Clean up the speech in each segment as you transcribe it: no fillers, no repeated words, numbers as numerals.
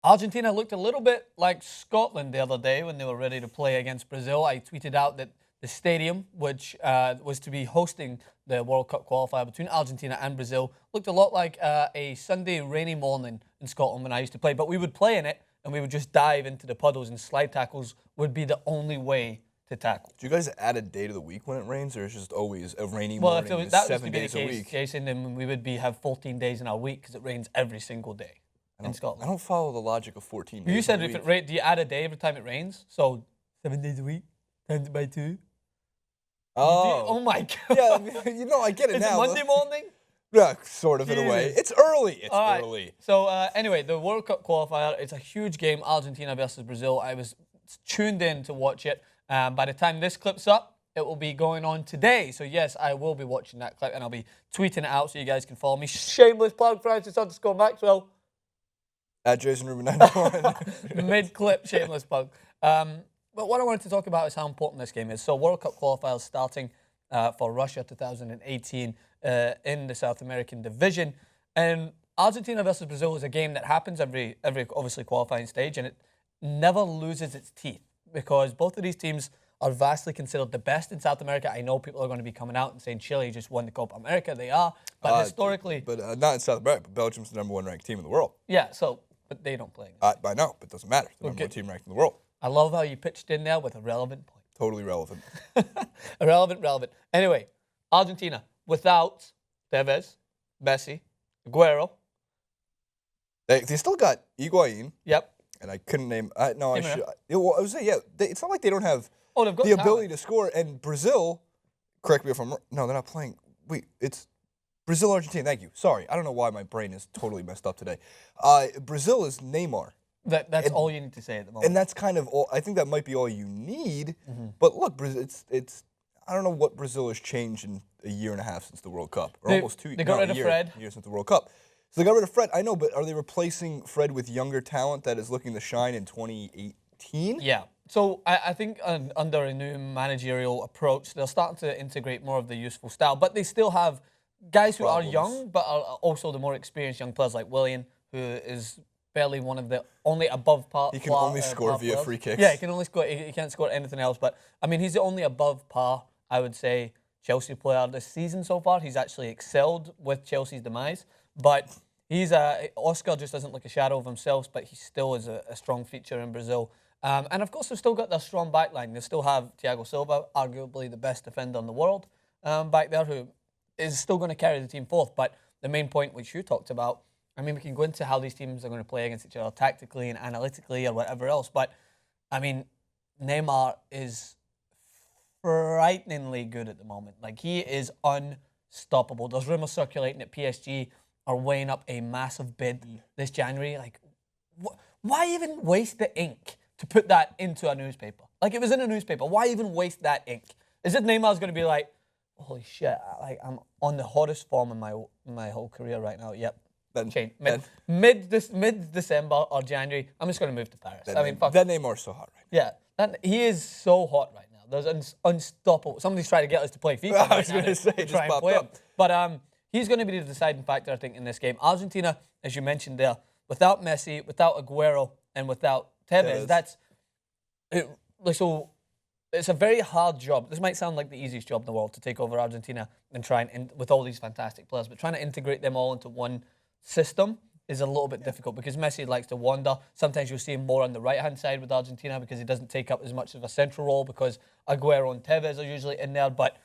Argentina looked a little bit like Scotland the other day when they were ready to play against Brazil. I tweeted out that the stadium, which was to be hosting the World Cup qualifier between Argentina and Brazil, looked a lot like a Sunday rainy morning in Scotland when I used to play. But we would play in it, and we would just dive into the puddles, and slide tackles would be the only way to tackle. Do you guys add a day to the week when it rains, or is it just always a rainy Well, morning? if it was, that was 7 to be days the a case, week. Jason, then we would have 14 days in our week because it rains every single day in Scotland. I don't follow the logic of 14 days. You said a if week. it rains, do you add a day every time it rains? So 7 days a week, times it by 2. Oh my God. Yeah, I get it Is now. it Monday morning? Yeah, sort of in a way. Jesus. It's early. It's All right. early. So anyway, the World Cup qualifier, it's a huge game, Argentina versus Brazil. I was tuned in to watch it. By the time this clip's up, it will be going on today. So yes, I will be watching that clip, and I'll be tweeting it out so you guys can follow me. Shameless plug, Francis_Maxwell. At Jason Rubin 91. Mid-clip, shameless plug. But what I wanted to talk about is how important this game is. So World Cup qualifiers starting for Russia 2018 in the South American division. And Argentina versus Brazil is a game that happens every obviously qualifying stage, and it never loses its teeth because both of these teams are vastly considered the best in South America. I know people are going to be coming out and saying Chile just won the Copa America. They are. But historically... But not in South America. But Belgium's the #1 ranked team in the world. Yeah, but they don't play. I know, but it doesn't matter. The #1 team ranked in the world. I love how you pitched in there with a relevant point. Totally relevant. Relevant. Anyway, Argentina without Tevez, Messi, Aguero. They still got Higuain. Yep. And I couldn't name. I should. I was saying, it's not like they don't have they've got the ability to score. And Brazil, correct me if I'm wrong. No, they're not playing. Wait, it's Brazil, Argentina. Thank you. Sorry, I don't know why my brain is totally messed up today. Brazil is Neymar. That's all you need to say at the moment. And that's kind of all. I think that might be all you need. But look, it's. I don't know what Brazil has changed in a year and a half since the World Cup, or almost 2 years. They got rid of Fred. A year since the World Cup. So they got rid of Fred. I know, but are they replacing Fred with younger talent that is looking to shine in 2018? Yeah. So I think under a new managerial approach, they're starting to integrate more of the useful style. But they still have guys who are young, but are also the more experienced young players like Willian, who is barely one of the only above par. He can only score via free kicks. Yeah, he can only score. He can't score anything else. But I mean, he's the only above par, I would say, Chelsea player this season so far. He's actually excelled with Chelsea's demise. But he's Oscar just doesn't look a shadow of himself, but he still is a strong feature in Brazil. And of course, they've still got their strong backline. They still have Thiago Silva, arguably the best defender in the world, back there, who is still going to carry the team forth. But the main point which you talked about, I mean, we can go into how these teams are going to play against each other tactically and analytically or whatever else. But, I mean, Neymar is frighteningly good at the moment. Like, he is unstoppable. There's rumours circulating that PSG are weighing up a massive bid this January. Like, why even waste the ink to put that into a newspaper? Like, it was in a newspaper. Why even waste that ink? Is it Neymar's going to be like, holy shit, like, I'm on the hottest form in my whole career right now. Yep. Mid-December or January, I'm just going to move to Paris. That Neymar's so hot right now. Yeah, he is so hot right now. There's unstoppable. Somebody's trying to get us to play FIFA. I was going to say, just popped up. But he's going to be the deciding factor, I think, in this game. Argentina, as you mentioned there, without Messi, without Aguero, and without Tevez, so it's a very hard job. This might sound like the easiest job in the world to take over Argentina and try and with all these fantastic players, but trying to integrate them all into one system is a little bit difficult because Messi likes to wander. Sometimes you'll see him more on the right-hand side with Argentina because he doesn't take up as much of a central role because Aguero and Tevez are usually in there, but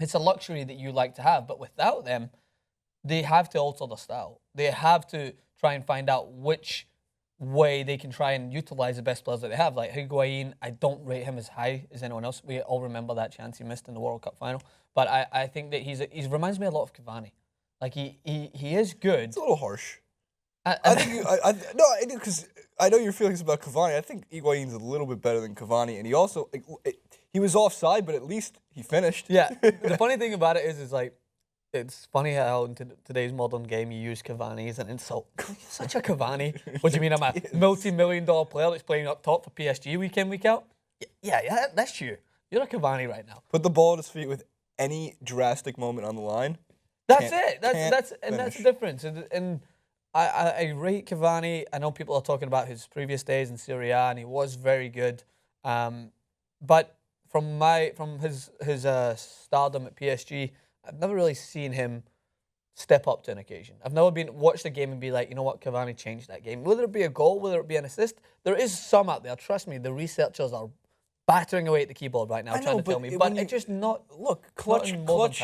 it's a luxury that you like to have. But without them, they have to alter their style. They have to try and find out which way they can try and utilize the best players that they have. Like Higuain, I don't rate him as high as anyone else. We all remember that chance he missed in the World Cup final. But I think that he reminds me a lot of Cavani. Like, he is good. It's a little harsh. I think because I know your feelings about Cavani. I think Higuain's a little bit better than Cavani, and he also he was offside, but at least he finished. Yeah. The funny thing about it is like it's funny how in today's modern game you use Cavani as an insult. You're such a Cavani. What do you mean? I'm a multi-million-dollar player that's playing up top for PSG week in, week out. Yeah, that's you. You're a Cavani right now. Put the ball at his feet with any drastic moment on the line. That's it. That's the difference. And I rate Cavani. I know people are talking about his previous days in Serie A, and he was very good. But from his stardom at PSG, I've never really seen him step up to an occasion. I've never watched a game and be like, you know what, Cavani changed that game. Whether it be a goal, whether it be an assist, there is some out there. Trust me, the researchers are battering away at the keyboard right now trying to tell me. But it's just not. Look, clutch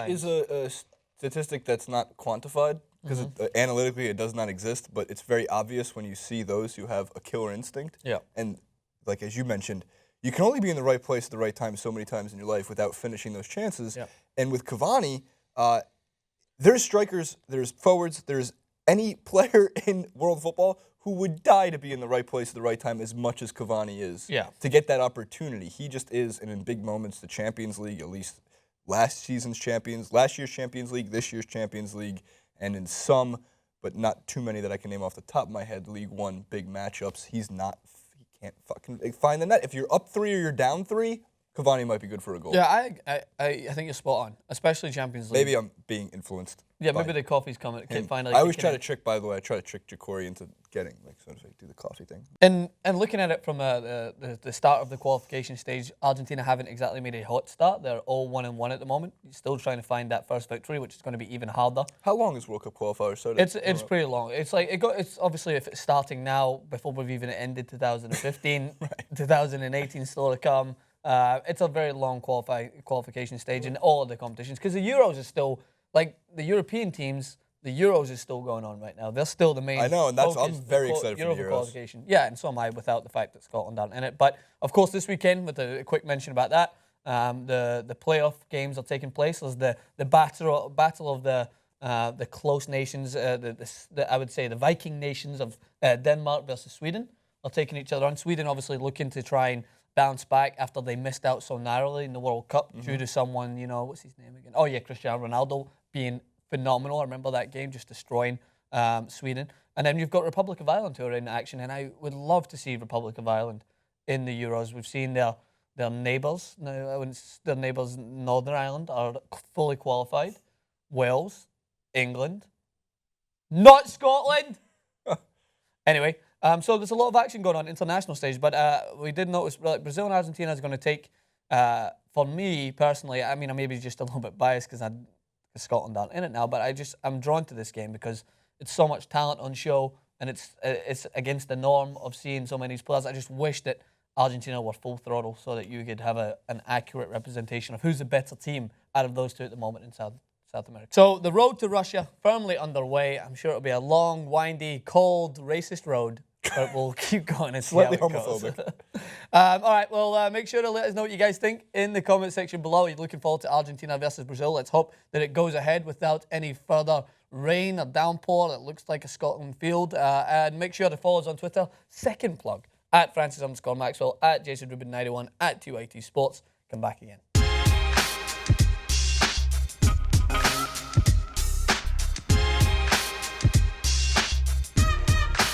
is a statistic that's not quantified because analytically it does not exist, but it's very obvious when you see those who have a killer instinct. Yeah. And like as you mentioned, you can only be in the right place at the right time so many times in your life without finishing those chances. Yeah. And with Cavani, there's strikers, there's forwards, there's any player in world football who would die to be in the right place at the right time as much as Cavani is to get that opportunity. He just is, and in big moments, the Champions League, at least last year's Champions League, this year's Champions League, and in some, but not too many that I can name off the top of my head, League One big matchups, he can't fucking find the net. If you're up 3 or you're down 3, Cavani might be good for a goal. Yeah, I think you're spot on, especially Champions League. Maybe I'm being influenced. Yeah, maybe the coffee's coming. Finally, I always try to trick, by the way, I try to trick Jacori into getting, like, so to say, do the coffee thing. And looking at it from the start of the qualification stage, Argentina haven't exactly made a hot start. They're all 1-1 at the moment. Still trying to find that first victory, which is going to be even harder. How long is World Cup qualifiers? It's pretty long. It's like it's obviously if it's starting now before we've even ended 2015, 2018 still to come. It's a very long qualification stage in all of the competitions because the Euros is still, like the European teams, the Euros is still going on right now. They're still the main. I know, and I'm very excited for the Euros. Qualification. Yeah, and so am I without the fact that Scotland aren't in it. But of course, this weekend, with a quick mention about that, the playoff games are taking place. There's the battle of the close nations. I would say the Viking nations of Denmark versus Sweden are taking each other on. Sweden obviously looking to try and bounce back after they missed out so narrowly in the World Cup due to someone, what's his name again? Oh, yeah, Cristiano Ronaldo being phenomenal. I remember that game, just destroying Sweden. And then you've got Republic of Ireland who are in action, and I would love to see Republic of Ireland in the Euros. We've seen their neighbours, their neighbours Northern Ireland are fully qualified. Wales, England, not Scotland! Anyway, so there's a lot of action going on international stage, but we did notice Brazil and Argentina is going to take, for me personally, I mean, I may be just a little bit biased because Scotland aren't in it now, but I'm drawn to this game because it's so much talent on show and it's against the norm of seeing so many of these players. I just wish that Argentina were full throttle so that you could have an accurate representation of who's the better team out of those two at the moment in South America. So the road to Russia firmly underway. I'm sure it'll be a long, windy, cold, racist road. But we'll keep going and see slightly how it homophobic. goes. All right, well, make sure to let us know what you guys think in the comment section below. You're looking forward to Argentina versus Brazil. Let's hope that it goes ahead without any further rain or downpour. It looks like a Scotland field. And make sure to follow us on Twitter. Second plug, @Francis_Maxwell, @JasonRubin91, @2IT Sports. Come back again.